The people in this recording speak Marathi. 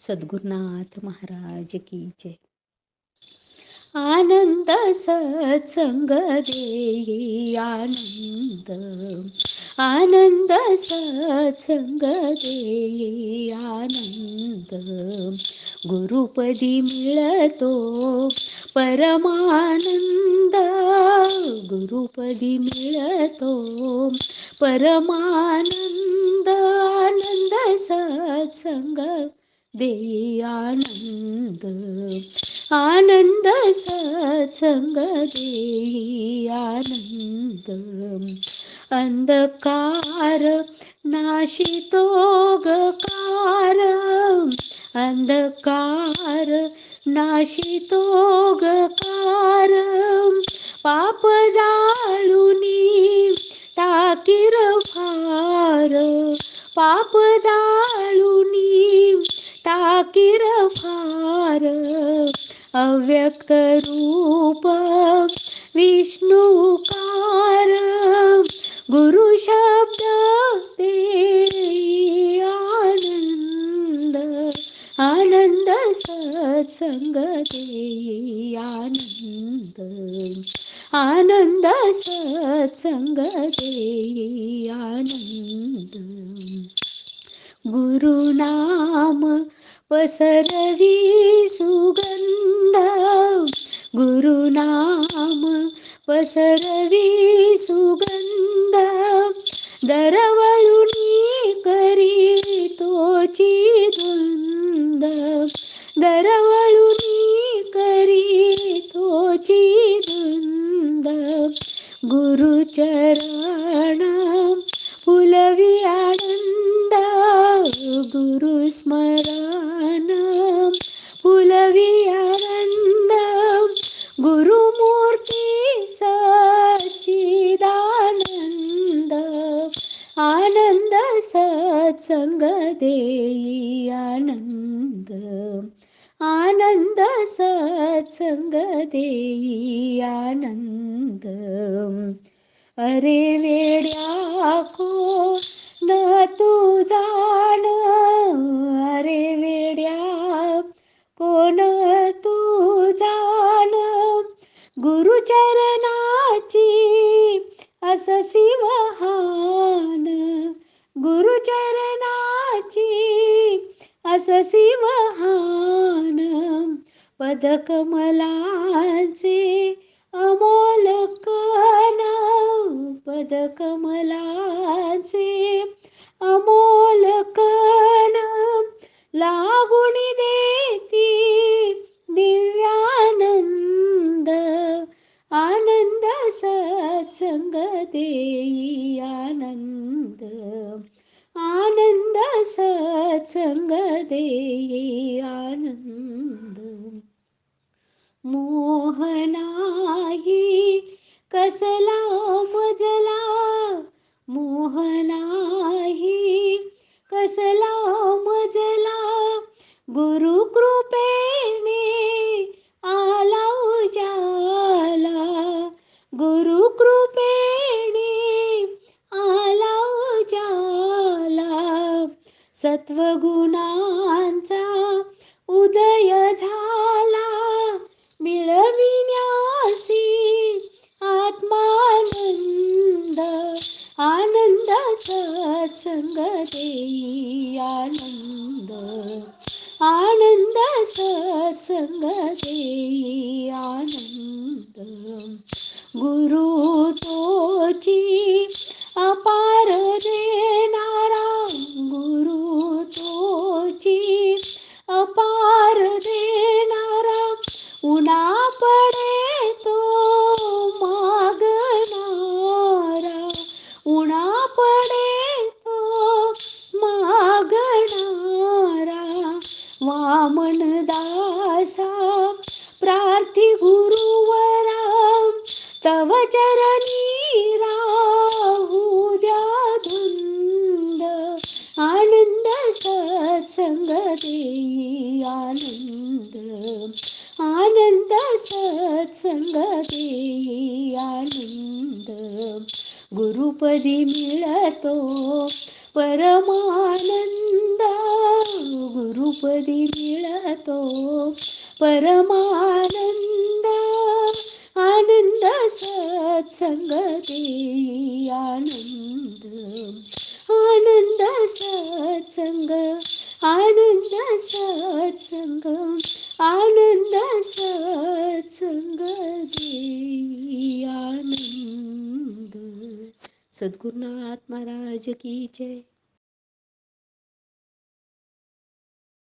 सद्गुरुनाथ महाराज की जय. आनंद सत्संग देई आनंद, आनंद सत्संग देई आनंद. गुरुपदी मिळतो परमानंद, गुरुपदी मिळतो परमानंद. आनंद सत्संग देई आनंद, आनंद सत्संग देई आनंद. अंधकार नाशितो गकार, अंधकार नाशितो गकार. पाप जाळुनी टाकीर फार, पाप जाळुनी टाकीर फार. अव्यक्त रूप विष्णुकार, गुरु शब्द देई आनंद, आनंद सत्संग देई आनंद, आनंद सत्संग देई आनंद. गुरुनाम पसरवी सुगंध, गुरुनाम पसरवी सुगंध. दरवळुनी करी तोची धुंद, दरवळुनी करी तोची धुंद. गुरुचरण फुलवी आनंद, गुरु स्मरण फुलवी आनंद. गुरुमूर्ती सच्चिदानंद, आनंद सत्संग देई आनंद, आनंद सत्संग देई आनंद. अरे वेड्या कोण तू जाण, अरे वेड्या कोण तू जाण. गुरुचरणाची अससी वहान, गुरुचरणाची अससी वहान. पदकमलाचे अमोल कण, पदकमलाचे अमोल कण. लागुणी देती दिव्यानंद, आनंद सत्संग देई आनंद, आनंद सत्संग देई आनंद. मोह नाही कसला मजला, मोह नाही कसला मजला. गुरु कृपेने आला उजाला, गुरु कृपेने आला उजाला. सत्वगुणांचा उदय झाला, मिळविण्यासी आत्मानंद. आनंद सत्संग देई आनंद, आनंद सत्संग देई आनंद. गुरु तोची अपार देणारा, गुरु तोची अपार देणारा. उना पडे तो मागणारा, उना पडे तो मागणारा. वामन दासा प्रार्थी गुरुवरा, तव चरणी राहू द्या धुंद. आनंद सत्संग देई आनंद, आनंद सत्संग देई आनंद. गुरुपदी मिळतो परमानंद, गुरु गुरुपदी मिळतो परमानंद. आनंद सत्संगती आनंद, आनंद सत्संग, आनंद सत्संग, आनंद सत्संग देई आनंद. सद्गुरुनाथ महाराज की जय.